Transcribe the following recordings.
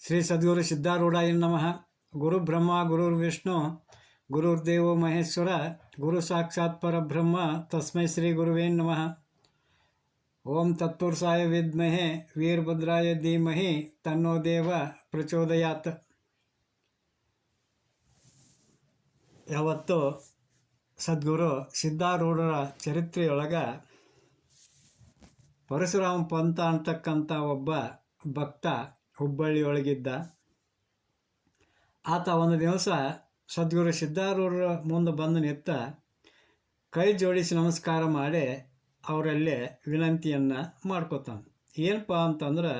ಶ್ರೀ ಸದ್ಗುರು ಸಿದ್ಧಾರೂಢಾಯ ನಮಃ. ಗುರು ಬ್ರಹ್ಮ ಗುರುರ್ವಿಷ್ಣು ಗುರುರ್ದೇವೋ ಮಹೇಶ್ವರ ಗುರು ಸಾಕ್ಷಾತ್ ಪರಬ್ರಹ್ಮ ತಸ್ಮೈ ಶ್ರೀ ಗುರುವೇ ನಮಃ. ಓಂ ತತ್ಪುರುಷಾಯ ವಿದ್ಮಹೆ ವೀರಭದ್ರಾಯ ಧೀಮಹಿ ತನ್ನೋ ದೇವ ಪ್ರಚೋದಯಾತ್. ಯಾವತ್ತು ಸದ್ಗುರು ಸಿದ್ಧಾರೂಢರ ಚರಿತ್ರೆಯೊಳಗ ಪರಶುರಾಮ ಪಂತ ಅಂತಕ್ಕಂಥ ಒಬ್ಬ ಭಕ್ತ ಹುಬ್ಬಳ್ಳಿಯೊಳಗಿದ್ದ. ಆತ ಒಂದು ದಿವಸ ಸದ್ಗುರು ಸಿದ್ಧಾರೂಢರ ಮುಂದೆ ಬಂದು ನಿಂತ ಕೈ ಜೋಡಿಸಿ ನಮಸ್ಕಾರ ಮಾಡಿ ಅವರಲ್ಲಿ ವಿನಂತಿಯನ್ನು ಮಾಡ್ಕೋತಾನೆ. ಏನಪ್ಪ ಅಂತಂದ್ರೆ,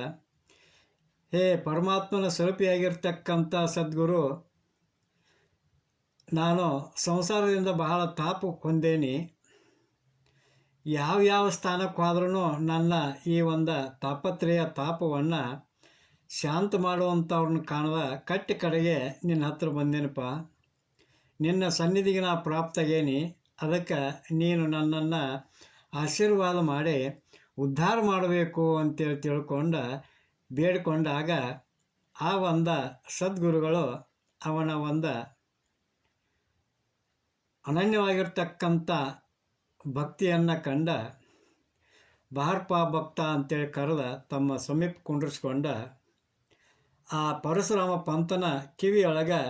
ಹೇ ಪರಮಾತ್ಮನ ಸ್ವರೂಪಿಯಾಗಿರ್ತಕ್ಕಂಥ ಸದ್ಗುರು, ನಾನು ಸಂಸಾರದಿಂದ ಬಹಳ ತಾಪ ಹೊಂದೇನಿ. ಯಾವ ಸ್ಥಾನಕ್ಕೆ ಹೋದ್ರೂ ನನ್ನ ಈ ಒಂದು ತಾಪವನ್ನು ಶಾಂತ ಮಾಡುವಂಥವ್ರನ್ನ ಕಾಣದ ಕಟ್ಟಿ ಕಡೆಗೆ ನಿನ್ನ ಹತ್ರ ಬಂದೇನಪ್ಪ. ನಿನ್ನ ಸನ್ನಿಧಿಗೆ ನಾ ಪ್ರಾಪ್ತಾಗೇನಿ. ಅದಕ್ಕೆ ನೀನು ನನ್ನನ್ನು ಆಶೀರ್ವಾದ ಮಾಡಿ ಉದ್ಧಾರ ಮಾಡಬೇಕು ಅಂತೇಳಿ ಬೇಡಿಕೊಂಡಾಗ ಆ ಒಂದು ಸದ್ಗುರುಗಳು ಅವನ ಒಂದು ಅನನ್ಯವಾಗಿರ್ತಕ್ಕಂಥ ಭಕ್ತಿಯನ್ನು ಕಂಡ ಬಾರ್ಪ ಭಕ್ತ ಅಂತೇಳಿ ಕರೆದ ತಮ್ಮ ಸಮೀಪ ಕುಂಡ್ರಿಸ್ಕೊಂಡ ಆ ಪರಶುರಾಮ ಪಂತನ ಕಿವಿಯೊಳಗೆ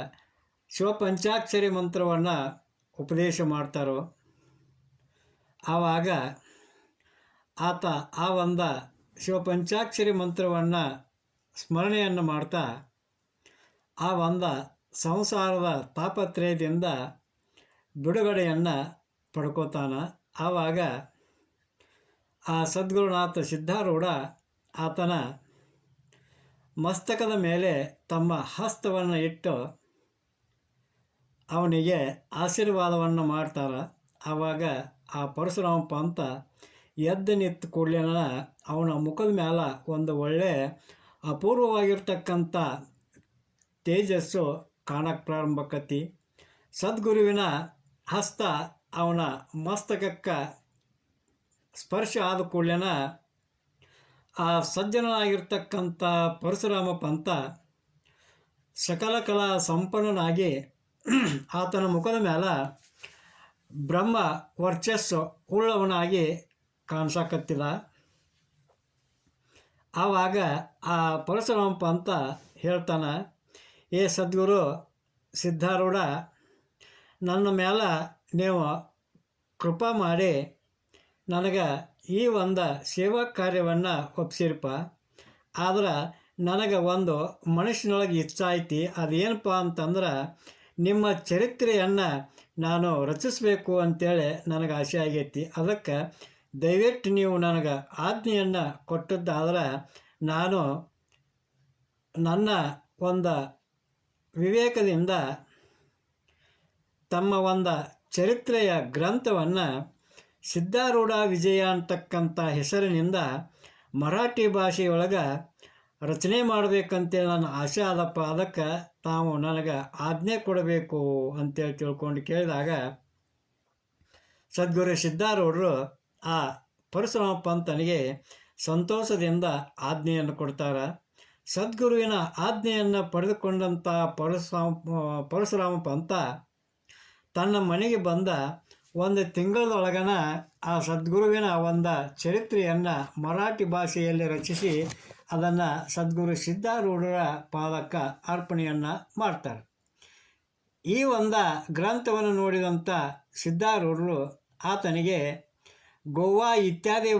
ಶಿವಪಂಚಾಕ್ಷರಿ ಮಂತ್ರವನ್ನು ಉಪದೇಶ ಮಾಡ್ತಾರೋ. ಆವಾಗ ಆತ ಆ ಒಂದು ಶಿವಪಂಚಾಕ್ಷರಿ ಮಂತ್ರವನ್ನು ಸ್ಮರಣೆಯನ್ನು ಮಾಡ್ತಾ ಆ ಒಂದು ಸಂಸಾರದ ತಾಪತ್ರಯದಿಂದ ಬಿಡುಗಡೆಯನ್ನು ಪಡ್ಕೋತಾನ. ಆವಾಗ ಆ ಸದ್ಗುರುನಾಥ ಸಿದ್ಧಾರೂಢ ಆತನ ಮಸ್ತಕದ ಮೇಲೆ ತಮ್ಮ ಹಸ್ತವನ್ನು ಇಟ್ಟು ಅವನಿಗೆ ಆಶೀರ್ವಾದವನ್ನು ಮಾಡ್ತಾರೆ. ಆವಾಗ ಆ ಪರಶುರಾಮ ಪಂತ ಎದ್ದು ನಿಂತು ಕೂಡಲೇನ ಅವನ ಮುಖದ ಮೇಲೆ ಒಂದು ಒಳ್ಳೆ ಅಪೂರ್ವವಾಗಿರ್ತಕ್ಕಂಥ ತೇಜಸ್ಸು ಕಾಣಕ್ಕೆ ಪ್ರಾರಂಭಕ್ಕತಿ. ಸದ್ಗುರುವಿನ ಹಸ್ತ ಅವನ ಮಸ್ತಕಕ್ಕೆ ಸ್ಪರ್ಶ ಆದ ಕೂಡಲೇನ ಆ ಸಜ್ಜನಾಗಿರ್ತಕ್ಕಂಥ ಪರಶುರಾಮ ಪಂತ ಸಕಲ ಕಲಾ ಸಂಪನ್ನನಾಗಿ ಆತನ ಮುಖದ ಮೇಲೆ ಬ್ರಹ್ಮ ವರ್ಚಸ್ಸು ಉಳ್ಳವನಾಗಿ ಕಾಣಿಸಕತ್ತಿದ. ಆವಾಗ ಆ ಪರಶುರಾಮ ಪಂತ ಹೇಳ್ತಾನೆ, ಏ ಸದ್ಗುರು ಸಿದ್ಧಾರೂಢ, ನನ್ನ ಮೇಲೆ ನೀವು ಕೃಪಾ ಮಾಡಿ ನನಗೆ ಈ ಒಂದು ಸೇವಾ ಕಾರ್ಯವನ್ನು ಒಪ್ಪಿಸಿರಪ್ಪ. ಆದ್ರೆ ನನಗೆ ಒಂದು ಮನುಷ್ಯನೊಳಗೆ ಇಚ್ಛೆ ಐತಿ. ಅದೇನಪ್ಪ ಅಂತಂದ್ರೆ, ನಿಮ್ಮ ಚರಿತ್ರೆಯನ್ನು ನಾನು ರಚಿಸಬೇಕು ಅಂತೇಳಿ ನನಗೆ ಆಸೆ ಆಗೈತಿ. ಅದಕ್ಕೆ ದಯವಿಟ್ಟು ನೀವು ನನಗೆ ಆಜ್ಞೆಯನ್ನು ಕೊಟ್ಟದ್ದಾದ್ರೆ ನಾನು ನನ್ನ ಒಂದು ವಿವೇಕದಿಂದ ತಮ್ಮ ಒಂದು ಚರಿತ್ರೆಯ ಗ್ರಂಥವನ್ನು ಸಿದ್ಧಾರೂಢ ವಿಜಯ ಅಂತಕ್ಕಂಥ ಹೆಸರಿನಿಂದ ಮರಾಠಿ ಭಾಷೆಯೊಳಗೆ ರಚನೆ ಮಾಡಬೇಕಂತೇಳಿ ನನ್ನ ಆಸೆ ಆದಪ್ಪ. ಅದಕ್ಕೆ ತಾವು ನನಗೆ ಆಜ್ಞೆ ಕೊಡಬೇಕು ಅಂತೇಳಿ ತಿಳ್ಕೊಂಡು ಕೇಳಿದಾಗ ಸದ್ಗುರು ಸಿದ್ಧಾರೂಢರು ಆ ಪರಶುರಾಮ ಪಂತನಿಗೆ ಸಂತೋಷದಿಂದ ಆಜ್ಞೆಯನ್ನು ಕೊಡ್ತಾರೆ. ಸದ್ಗುರುವಿನ ಆಜ್ಞೆಯನ್ನು ಪಡೆದುಕೊಂಡಂಥ ಪರಶುರಾಮ ಪಂತ ತನ್ನ ಮನೆಗೆ ಬಂದ ಒಂದು ತಿಂಗಳದೊಳಗನ ಆ ಸದ್ಗುರುವಿನ ಒಂದು ಚರಿತ್ರೆಯನ್ನು ಮರಾಠಿ ಭಾಷೆಯಲ್ಲಿ ರಚಿಸಿ ಅದನ್ನು ಸದ್ಗುರು ಸಿದ್ಧಾರೂಢರ ಪಾದಕ್ಕೆ ಅರ್ಪಣೆಯನ್ನು ಮಾಡ್ತಾರೆ. ಈ ಒಂದು ಗ್ರಂಥವನ್ನು ನೋಡಿದಂಥ ಸಿದ್ಧಾರೂಢರು ಆತನಿಗೆ ಗೋವಾ ಇತ್ಯಾದಿ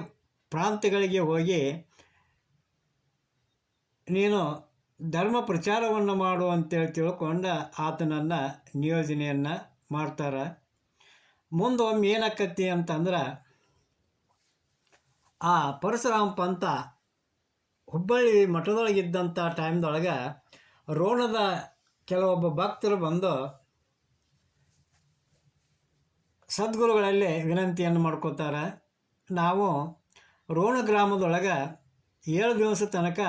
ಪ್ರಾಂತ್ಯಗಳಿಗೆ ಹೋಗಿ ನೀನು ಧರ್ಮ ಪ್ರಚಾರವನ್ನು ಮಾಡು ಅಂತೇಳಿ ತಿಳ್ಕೊಂಡು ಆತನನ್ನು ನಿಯೋಜನೆಯನ್ನು ಮಾಡ್ತಾರೆ. ಮುಂದೊಮ್ಮೆ ಏನಾಕತಿ ಅಂತಂದ್ರೆ, ಆ ಪರಶುರಾಮ ಪಂತ ಹುಬ್ಬಳ್ಳಿ ಮಠದೊಳಗಿದ್ದಂಥ ಟೈಮ್ದೊಳಗೆ ರೋಣದ ಕೆಲವೊಬ್ಬ ಭಕ್ತರು ಬಂದು ಸದ್ಗುರುಗಳಲ್ಲಿ ವಿನಂತಿಯನ್ನು ಮಾಡ್ಕೋತಾರೆ. ನಾವು ರೋಣ ಗ್ರಾಮದೊಳಗೆ 7 ದಿವಸ ತನಕ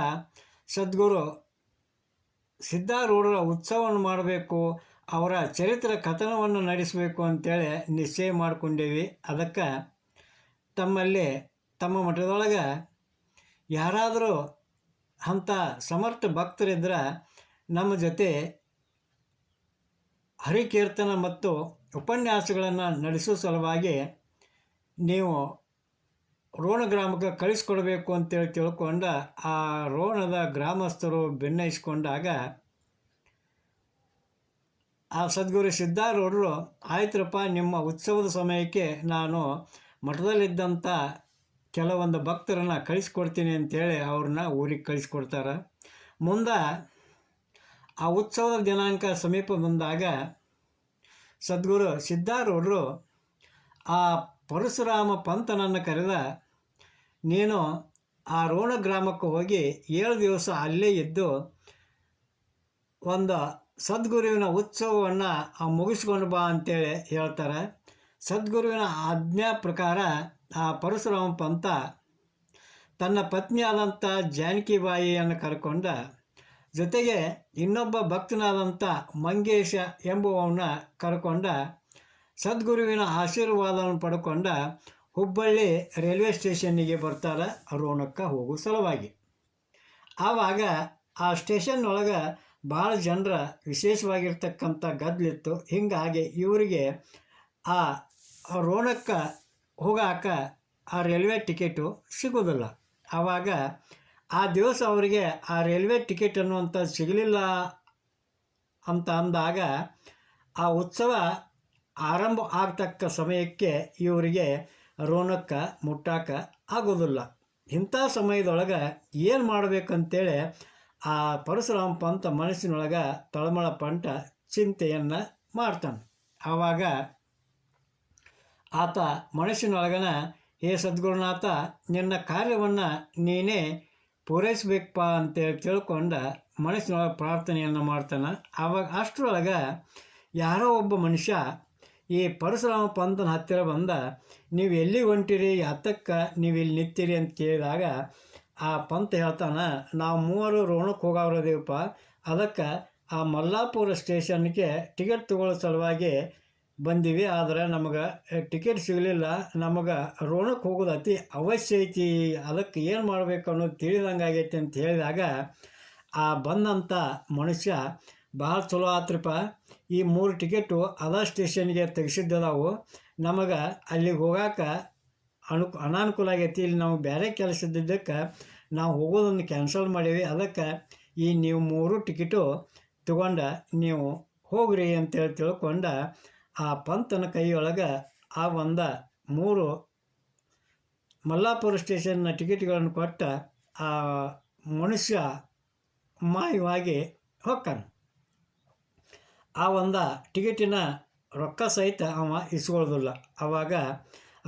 ಸದ್ಗುರು ಸಿದ್ಧಾರೂಢರ ಉತ್ಸವವನ್ನು ಮಾಡಬೇಕು, ಅವರ ಚರಿತ್ರೆ ಕಥನವನ್ನು ನಡೆಸಬೇಕು ಅಂತೇಳಿ ನಿಶ್ಚಯ ಮಾಡಿಕೊಂಡೇವಿ. ಅದಕ್ಕೆ ತಮ್ಮ ಮಠದೊಳಗೆ ಯಾರಾದರೂ ಅಂಥ ಸಮರ್ಥ ಭಕ್ತರಿದ್ರೆ ನಮ್ಮ ಜೊತೆ ಹರಿಕೀರ್ತನ ಮತ್ತು ಉಪನ್ಯಾಸಗಳನ್ನು ನಡೆಸುವ ಸಲುವಾಗಿ ನೀವು ರೋಣ ಗ್ರಾಮಕ್ಕೆ ಕಳಿಸ್ಕೊಡ್ಬೇಕು ಅಂತೇಳಿ ತಿಳ್ಕೊಂಡು ಆ ರೋಣದ ಗ್ರಾಮಸ್ಥರು ಬೆನ್ನೈಸ್ಕೊಂಡಾಗ ಆ ಸದ್ಗುರು ಸಿದ್ಧಾರೂಢರು ಆಯ್ತರಪ್ಪ ನಿಮ್ಮ ಉತ್ಸವದ ಸಮಯಕ್ಕೆ ನಾನು ಮಠದಲ್ಲಿದ್ದಂಥ ಕೆಲವೊಂದು ಭಕ್ತರನ್ನು ಕಳಿಸ್ಕೊಡ್ತೀನಿ ಅಂತೇಳಿ ಅವ್ರನ್ನ ಊರಿಗೆ ಕಳಿಸ್ಕೊಡ್ತಾರೆ. ಮುಂದೆ ಆ ಉತ್ಸವದ ದಿನಾಂಕ ಸಮೀಪ ಬಂದಾಗ ಸದ್ಗುರು ಸಿದ್ಧಾರೂಢರು ಆ ಪರಶುರಾಮ ಪಂತನನ್ನು ಕರೆದ, ನೀನು ಆ ರೋಣ ಗ್ರಾಮಕ್ಕೆ ಹೋಗಿ 7 ದಿವಸ ಅಲ್ಲೇ ಇದ್ದು ಒಂದು ಸದ್ಗುರುವಿನ ಉತ್ಸವವನ್ನು ಮುಗಿಸ್ಕೊಂಡು ಬಾ ಅಂತೇಳಿ ಹೇಳ್ತಾರೆ. ಸದ್ಗುರುವಿನ ಆಜ್ಞಾ ಪ್ರಕಾರ ಆ ಪರಶುರಾಮ ಪಂತ ತನ್ನ ಪತ್ನಿಯಾದಂಥ ಜಾನಕಿಬಾಯಿಯನ್ನು ಕರ್ಕೊಂಡ, ಜೊತೆಗೆ ಇನ್ನೊಬ್ಬ ಭಕ್ತನಾದಂಥ ಮಂಗೇಶ ಎಂಬುವವನ್ನ ಕರ್ಕೊಂಡ ಸದ್ಗುರುವಿನ ಆಶೀರ್ವಾದವನ್ನು ಪಡ್ಕೊಂಡ ಹುಬ್ಬಳ್ಳಿ ರೈಲ್ವೆ ಸ್ಟೇಷನ್ನಿಗೆ ಬರ್ತಾರೆ ರೋಣಕ್ಕೆ ಹೋಗೋ ಸಲುವಾಗಿ. ಆವಾಗ ಆ ಸ್ಟೇಷನ್ ಒಳಗೆ ಭಾಳ ಜನರ ವಿಶೇಷವಾಗಿರ್ತಕ್ಕಂಥ ಗದ್ದಲಿತ್ತು. ಹೀಗಾಗಿ ಇವರಿಗೆ ಆ ರೋಣಕ್ಕೆ ಹೋಗಾಕ ಆ ರೈಲ್ವೆ ಟಿಕೆಟು ಸಿಗೋದಿಲ್ಲ. ಆವಾಗ ಆ ದಿವಸ ಅವರಿಗೆ ಆ ರೈಲ್ವೆ ಟಿಕೆಟ್ ಅನ್ನುವಂಥದ್ದು ಸಿಗಲಿಲ್ಲ ಅಂತ ಅಂದಾಗ ಆ ಉತ್ಸವ ಆರಂಭ ಆಗ್ತಕ್ಕ ಸಮಯಕ್ಕೆ ಇವರಿಗೆ ರೋಣಕ್ಕೆ ಮುಟ್ಟಾಕ ಆಗೋದಿಲ್ಲ. ಇಂಥ ಸಮಯದೊಳಗೆ ಏನು ಮಾಡಬೇಕಂತೇಳಿ ಆ ಪರಶುರಾಮ ಪಂತ ಮನಸ್ಸಿನೊಳಗೆ ತಳಮಳ ಪಂಟ ಚಿಂತೆಯನ್ನು ಮಾಡ್ತಾನೆ. ಆವಾಗ ಆತ ಮನಸ್ಸಿನೊಳಗನ, ಹೇ ಸದ್ಗುರುನಾಥ, ನಿನ್ನ ಕಾರ್ಯವನ್ನು ನೀನೇ ಪೂರೈಸಬೇಕಪ್ಪ ಅಂತೇಳಿ ತಿಳ್ಕೊಂಡ ಮನಸ್ಸಿನೊಳಗೆ ಪ್ರಾರ್ಥನೆಯನ್ನು ಮಾಡ್ತಾನೆ. ಆವಾಗ ಅಷ್ಟರೊಳಗೆ ಯಾರೋ ಒಬ್ಬ ಮನುಷ್ಯ ಈ ಪರಶುರಾಮ ಪಂತನ ಹತ್ತಿರ ಬಂದ, ನೀವು ಎಲ್ಲಿ ಹೊಂಟಿರಿ, ಯಾತಕ್ಕೆ ನೀವು ಇಲ್ಲಿ ನಿಂತೀರಿ ಅಂತ ಕೇಳಿದಾಗ ಆ ಪಂತ ಹೇಳ್ತಾನೆ, ನಾವು 3 ರೋಣಕ್ಕೆ ಹೋಗೋರದೇವಪ್ಪ, ಅದಕ್ಕೆ ಆ ಮಲ್ಲಾಪುರ ಸ್ಟೇಷನ್ಗೆ ಟಿಕೆಟ್ ತಗೊಳ್ಳೋ ಸಲುವಾಗಿ ಬಂದೀವಿ. ಆದರೆ ನಮಗೆ ಟಿಕೆಟ್ ಸಿಗಲಿಲ್ಲ, ನಮಗೆ ರೋಣಕ್ಕೆ ಹೋಗೋದು ಅತಿ ಅವಶ್ಯ ಐತಿ, ಅದಕ್ಕೆ ಏನು ಮಾಡಬೇಕು ಅನ್ನೋದು ತಿಳಿದಂಗೆ ಆಗೈತಿ ಅಂತ ಹೇಳಿದಾಗ ಆ ಬಂದಂಥ ಮನುಷ್ಯ, ಭಾಳ ಚಲೋ ಆತ್ರಪ್ಪ, ಈ 3 ಟಿಕೆಟು ಅದ ಸ್ಟೇಷನ್ಗೆ ತೆಗೆಸಿದ್ದದಾವು, ನಮಗೆ ಅಲ್ಲಿಗೆ ಹೋಗಾಕ ಅನಾನುಕೂಲ ಆಗೈತಿ, ಇಲ್ಲಿ ನಮಗೆ ಬೇರೆ ಕೆಲಸ ಇದ್ದಿದ್ದಕ್ಕೆ ನಾವು ಹೋಗೋದನ್ನು ಕ್ಯಾನ್ಸಲ್ ಮಾಡೀವಿ, ಅದಕ್ಕೆ ಈ ನೀವು 3 ಟಿಕೆಟು ತಗೊಂಡ ನೀವು ಹೋಗ್ರಿ ಅಂತೇಳಿ ತಿಳ್ಕೊಂಡ ಆ ಪಂತನ ಕೈಯೊಳಗೆ ಆ 3 ಮಲ್ಲಾಪುರ ಸ್ಟೇಷನ್ನ ಟಿಕೆಟ್ಗಳನ್ನು ಕೊಟ್ಟ ಆ ಮನುಷ್ಯ ಮಾಯವಾಗಿ ಹೊಕ್ಕಾನ. ಆ ಟಿಕೆಟಿನ ರೊಕ್ಕ ಸಹಿತ ಅವ ಇಸ್ಕೊಳ್ಳೋದಿಲ್ಲ. ಆವಾಗ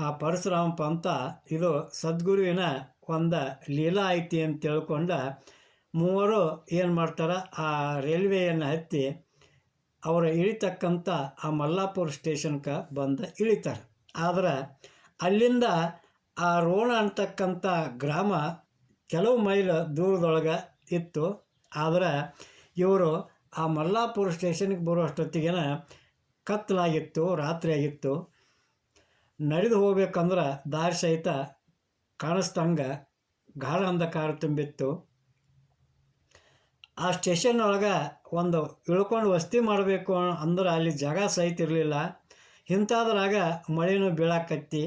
ಆ ಪರಶುರಾಮ ಪಂತ ಇದು ಸದ್ಗುರುವಿನ ಲೀಲಾ ಐತಿ ಅಂತ ತಿಳ್ಕೊಂಡ 3 ಏನು ಮಾಡ್ತಾರೆ, ಆ ರೈಲ್ವೆಯನ್ನು ಹತ್ತಿ ಅವರು ಇಳಿತಕ್ಕಂಥ ಆ ಮಲ್ಲಾಪುರ ಸ್ಟೇಷನ್ಗೆ ಇಳಿತಾರೆ. ಆದರೆ ಅಲ್ಲಿಂದ ಆ ರೋಣ ಅಂತಕ್ಕಂಥ ಗ್ರಾಮ ಕೆಲವು ಮೈಲ್ ದೂರದೊಳಗೆ ಇತ್ತು. ಆದರೆ ಇವರು ಆ ಮಲ್ಲಾಪುರ ಸ್ಟೇಷನ್ಗೆ ಬರುವಷ್ಟೊತ್ತಿಗೆ ಕತ್ತಲಾಗಿತ್ತು, ರಾತ್ರಿ ಆಗಿತ್ತು. ನಡೆದು ಹೋಗ್ಬೇಕಂದ್ರೆ ದಾರಿ ಸಹಿತ ಕಾಣಿಸ್ದಂಗೆ ಗಾಢ ಅಂಧಕಾರ ತುಂಬಿತ್ತು. ಆ ಸ್ಟೇಷನ್ ಒಳಗೆ ಇಳ್ಕೊಂಡು ವಸತಿ ಮಾಡಬೇಕು ಅಂದ್ರೆ ಅಲ್ಲಿ ಜಾಗ ಸಹಿತ ಇರಲಿಲ್ಲ. ಇಂಥದ್ರಾಗ ಮಳೆನೂ ಬೀಳಾಕತ್ತಿ,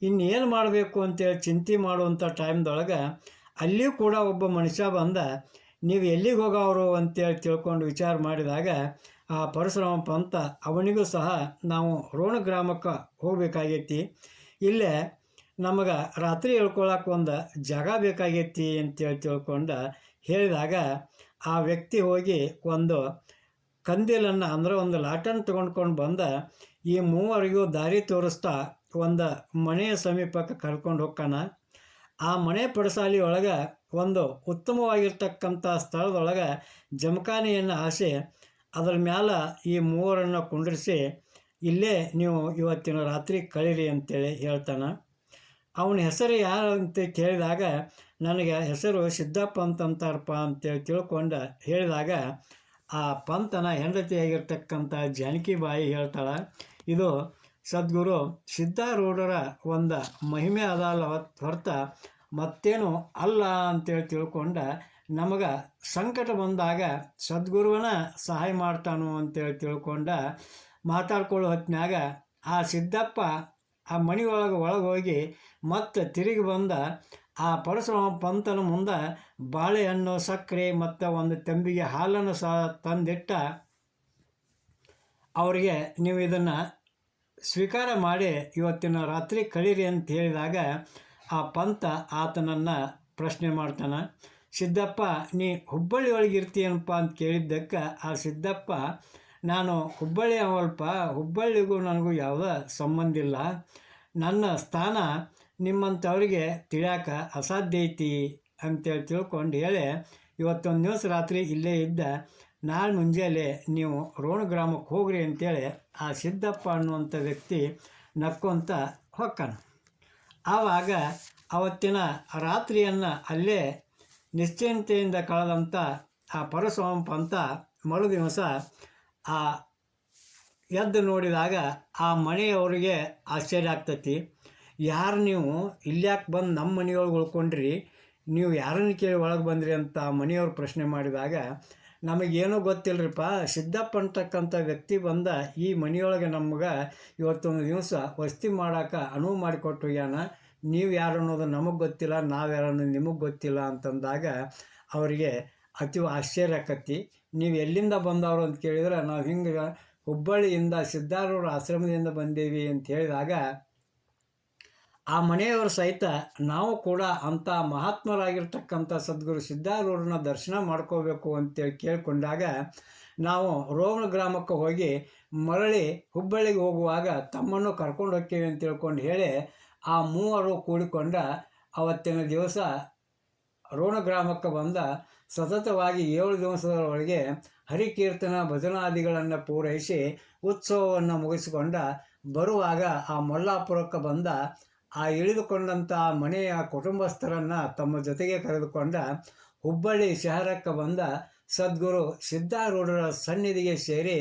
ಇನ್ನೇನು ಮಾಡಬೇಕು ಅಂತೇಳಿ ಚಿಂತೆ ಮಾಡುವಂಥ ಟೈಮ್ದೊಳಗೆ ಅಲ್ಲಿಯೂ ಕೂಡ ಒಬ್ಬ ಮನುಷ್ಯ ಬಂದ, ನೀವು ಎಲ್ಲಿಗೆ ಹೋಗೋರು ಅಂತೇಳಿ ತಿಳ್ಕೊಂಡು ವಿಚಾರ ಮಾಡಿದಾಗ ಆ ಪರಶುರಾಮ ಪಂತ ಅವನಿಗೂ ಸಹ ನಾವು ರೋಣ ಗ್ರಾಮಕ್ಕೆ ಹೋಗಬೇಕಾಗೈತಿ, ಇಲ್ಲೇ ನಮಗೆ ರಾತ್ರಿ ಹೇಳ್ಕೊಳಕ್ಕೆ ಜಾಗ ಬೇಕಾಗೈತಿ ಅಂತೇಳಿ ತಿಳ್ಕೊಂಡು ಹೇಳಿದಾಗ ಆ ವ್ಯಕ್ತಿ ಹೋಗಿ ಕಂದೀಲನ್ನು ಅಂದರೆ ಲಾಟನ್ ತೊಗೊಂಡ್ಕೊಂಡು ಬಂದ ಈ 3 ದಾರಿ ತೋರಿಸ್ತಾ ಮನೆಯ ಸಮೀಪಕ್ಕೆ ಕರ್ಕೊಂಡು ಹೋಗ್ತಾನ. ಆ ಮನೆ ಪಡಸಾಲಿ ಒಳಗೆ ಉತ್ತಮವಾಗಿರ್ತಕ್ಕಂಥ ಸ್ಥಳದೊಳಗೆ ಜಮಖಾನೆಯನ್ನು ಹಾಸಿ ಅದರ ಮ್ಯಾಲೆ ಈ 3 ಕುಂಡ್ರಿಸಿ ಇಲ್ಲೇ ನೀವು ಇವತ್ತಿನ ರಾತ್ರಿ ಕಳೀರಿ ಅಂತೇಳಿ ಹೇಳ್ತಾನೆ. ಅವನ ಹೆಸರು ಯಾರು ಅಂತ ಕೇಳಿದಾಗ ನನಗೆ ಹೆಸರು ಸಿದ್ದಪ್ಪ ಅಂತಂತಾರಪ್ಪ ಅಂತೇಳಿ ತಿಳ್ಕೊಂಡು ಹೇಳಿದಾಗ ಆ ಪಂತನ ಹೆಂಡತಿಯಾಗಿರ್ತಕ್ಕಂಥ ಜಾನಕಿಬಾಯಿ ಹೇಳ್ತಾಳೆ, ಇದು ಸದ್ಗುರು ಸಿದ್ಧಾರೂಢರ ಮಹಿಮೆ ಅದಲ್ಲ ಹೊರತ ಮತ್ತೇನು ಅಲ್ಲ ಅಂತೇಳಿ ತಿಳ್ಕೊಂಡು ನಮಗೆ ಸಂಕಟ ಬಂದಾಗ ಸದ್ಗುರುವನ ಸಹಾಯ ಮಾಡ್ತಾನು ಅಂತೇಳಿ ತಿಳ್ಕೊಂಡ ಮಾತಾಡ್ಕೊಳ್ಳೋ ಹೊತ್ತಿನಾಗ ಆ ಸಿದ್ದಪ್ಪ ಆ ಮನೆಯೊಳಗೆ ಹೋಗಿ ಮತ್ತೆ ತಿರುಗಿ ಬಂದ ಆ ಪರಶುರಾಮ ಪಂತನ ಮುಂದೆ ಬಾಳೆಹಣ್ಣು ಸಕ್ಕರೆ ಮತ್ತು ಒಂದು ತಂಬಿಗೆ ಹಾಲನ್ನು ಸಹ ತಂದಿಟ್ಟ ಅವರಿಗೆ ನೀವು ಇದನ್ನು ಸ್ವೀಕಾರ ಮಾಡಿ ಇವತ್ತಿನ ರಾತ್ರಿ ಕಳೀರಿ ಅಂತ ಹೇಳಿದಾಗ ಆ ಪಂತ ಆತನನ್ನು ಪ್ರಶ್ನೆ ಮಾಡ್ತಾನೆ. ಸಿದ್ದಪ್ಪ, ನೀ ಹುಬ್ಬಳ್ಳಿ ಒಳಗೆ ಇರ್ತೀಯನಪ್ಪ ಅಂತ ಕೇಳಿದ್ದಕ್ಕೆ ಆ ಸಿದ್ದಪ್ಪ, ನಾನು ಹುಬ್ಬಳ್ಳಿ ಅವಲ್ಪ, ಹುಬ್ಬಳ್ಳಿಗೂ ನನಗೂ ಯಾವುದೇ ಸಂಬಂಧ ಇಲ್ಲ, ನನ್ನ ಸ್ಥಾನ ನಿಮ್ಮಂಥವ್ರಿಗೆ ತಿಳಿಯಾಕ ಅಸಾಧ್ಯ ಐತಿ ಅಂತೇಳಿ ತಿಳ್ಕೊಂಡು ಹೇಳಿ ಇವತ್ತೊಂದು ದಿವಸ ರಾತ್ರಿ ಇಲ್ಲೇ ಇದ್ದ, ನಾಳೆ ಮುಂಜಾನೆ ನೀವು ರೋಣ ಗ್ರಾಮಕ್ಕೆ ಹೋಗ್ರಿ ಅಂತೇಳಿ ಆ ಸಿದ್ದಪ್ಪ ಅನ್ನುವಂಥ ವ್ಯಕ್ತಿ ನಕ್ಕೊಂತ ಹೊಕ್ಕಾನ. ಆವಾಗ ಅವತ್ತಿನ ರಾತ್ರಿಯನ್ನು ಅಲ್ಲೇ ನಿಶ್ಚಿಂತೆಯಿಂದ ಕಳೆದಂಥ ಆ ಪರಶುರಾಮ ಪಂತ ಮರು ದಿವಸ ಆ ಎದ್ದು ನೋಡಿದಾಗ ಆ ಮನೆಯವರಿಗೆ ಆಶ್ಚರ್ಯ ಆಗ್ತೈತಿ. ಯಾರು ನೀವು ಇಲ್ಯಾಕೆ ಬಂದು ನಮ್ಮ ಮನೆಯೊಳಗೆ ಉಳ್ಕೊಂಡ್ರಿ, ನೀವು ಯಾರನ್ನು ಕೇಳಿ ಒಳಗೆ ಬಂದ್ರಿ ಅಂತ ಮನೆಯವ್ರು ಪ್ರಶ್ನೆ ಮಾಡಿದಾಗ, ನಮಗೇನೂ ಗೊತ್ತಿಲ್ಲರಿಪ್ಪ, ಸಿದ್ದಪ್ಪ ಅಂತಕ್ಕಂಥ ವ್ಯಕ್ತಿ ಬಂದ ಈ ಮನೆಯೊಳಗೆ ನಮ್ಗೆ ಇವತ್ತೊಂದು ದಿವಸ ವಸ್ತಿ ಮಾಡೋಕೆ ಅನುವು ಮಾಡಿಕೊಟ್ಟು ಹೋಗ್ಯಾನ, ನೀವು ಯಾರು ಅನ್ನೋದು ನಮಗೆ ಗೊತ್ತಿಲ್ಲ, ನಾವು ಯಾರು ಅನ್ನೋದು ನಿಮಗೆ ಗೊತ್ತಿಲ್ಲ ಅಂತಂದಾಗ ಅವರಿಗೆ ಅತಿ ಆಶ್ಚರ್ಯ ಆಕತಿ. ನೀವು ಎಲ್ಲಿಂದ ಬಂದವರು ಅಂತ ಕೇಳಿದ್ರೆ, ನಾವು ಹಿಂಗೆ ಹುಬ್ಬಳ್ಳಿಯಿಂದ ಸಿದ್ಧಾರೂಢ ಆಶ್ರಮದಿಂದ ಬಂದೇವಿ ಅಂತ ಹೇಳಿದಾಗ ಆ ಮನೆಯವರು ಸಹಿತ ನಾವು ಕೂಡ ಅಂಥ ಮಹಾತ್ಮರಾಗಿರ್ತಕ್ಕಂಥ ಸದ್ಗುರು ಸಿದ್ಧಾರೂಢನ ದರ್ಶನ ಮಾಡ್ಕೋಬೇಕು ಅಂತೇಳಿ ಕೇಳಿಕೊಂಡಾಗ ನಾವು ರೋಣ ಗ್ರಾಮಕ್ಕೆ ಹೋಗಿ ಮರಳಿ ಹುಬ್ಬಳ್ಳಿಗೆ ಹೋಗುವಾಗ ತಮ್ಮನ್ನು ಕರ್ಕೊಂಡು ಹೋಗ್ತೀವಿ ಅಂತ ತಿಳ್ಕೊಂಡು ಹೇಳಿ ಆ ಮೂವರು ಕೂಡಿಕೊಂಡ ಅವತ್ತಿನ ದಿವಸ ರೋಣ ಗ್ರಾಮಕ್ಕೆ ಬಂದ ಸತತವಾಗಿ 7 ದಿವಸದೊಳಗೆ ಹರಿಕೀರ್ತನ ಭಜನಾದಿಗಳನ್ನು ಪೂರೈಸಿ ಉತ್ಸವವನ್ನು ಮುಗಿಸಿಕೊಂಡ ಬರುವಾಗ ಆ ಮಲ್ಲಾಪುರಕ್ಕೆ ಬಂದ ಆ ಇಳಿದುಕೊಂಡಂಥ ಮನೆಯ ಕುಟುಂಬಸ್ಥರನ್ನು ತಮ್ಮ ಜೊತೆಗೆ ಕರೆದುಕೊಂಡ ಹುಬ್ಬಳ್ಳಿ ಶಹರಕ್ಕೆ ಬಂದ ಸದ್ಗುರು ಸಿದ್ಧಾರೂಢರ ಸನ್ನಿಧಿಗೆ ಸೇರಿ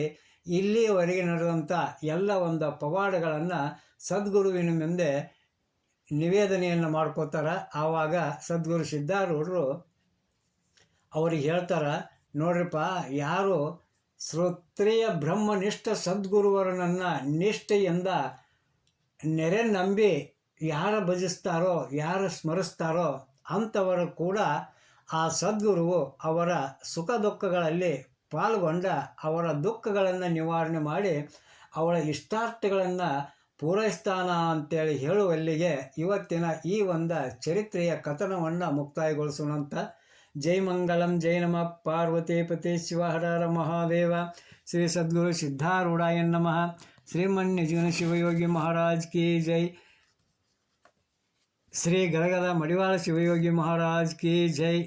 ಇಲ್ಲಿಯವರೆಗೆ ನಡೆದಂಥ ಎಲ್ಲ ಒಂದು ಪವಾಡಗಳನ್ನು ಸದ್ಗುರುವಿನ ಮುಂದೆ ನಿವೇದನೆಯನ್ನು ಮಾಡ್ಕೋತಾರೆ. ಆವಾಗ ಸದ್ಗುರು ಸಿದ್ಧಾರೂಢರು ಅವ್ರಿಗೆ ಹೇಳ್ತಾರೆ, ನೋಡ್ರಿಪ್ಪ, ಯಾರು ಶ್ರೋತ್ರಿಯ ಬ್ರಹ್ಮನಿಷ್ಠ ಸದ್ಗುರುವರನನ್ನು ನಿಷ್ಠೆಯಿಂದ ನೆರೆ ನಂಬಿ ಯಾರು ಭಜಿಸ್ತಾರೋ, ಯಾರು ಸ್ಮರಿಸ್ತಾರೋ ಅಂಥವರು ಕೂಡ ಆ ಸದ್ಗುರುವು ಅವರ ಸುಖ ದುಃಖಗಳಲ್ಲಿ ಪಾಲ್ಗೊಂಡ ಅವರ ದುಃಖಗಳನ್ನು ನಿವಾರಣೆ ಮಾಡಿ ಅವರ ಇಷ್ಟಾರ್ಥಗಳನ್ನು ಪೂರೈಸ್ತಾನ ಅಂತೇಳಿ ಹೇಳುವಲ್ಲಿಗೆ ಇವತ್ತಿನ ಈ ಒಂದು ಚರಿತ್ರೆಯ ಕಥನವನ್ನು ಮುಕ್ತಾಯಗೊಳಿಸೋಣಂತ. ಜೈ ಮಂಗಳಂ, ಜೈ ನಮಃ ಪಾರ್ವತೀಪತಿ ಶಿವ ಹರ ಹರ ಮಹಾದೇವ. ಶ್ರೀ ಸದ್ಗುರು ಸಿದ್ಧಾರೂಢಾಯ ನಮಃ. ಶ್ರೀಮನ್ಯಜೀವನ ಶಿವಯೋಗಿ ಮಹಾರಾಜ್ ಕಿ ಜೈ. ಶ್ರೀ ಗರಗದ ಮಡಿವಾಳ ಶಿವಯೋಗಿ ಮಹಾರಾಜ್ ಕಿ ಜೈ.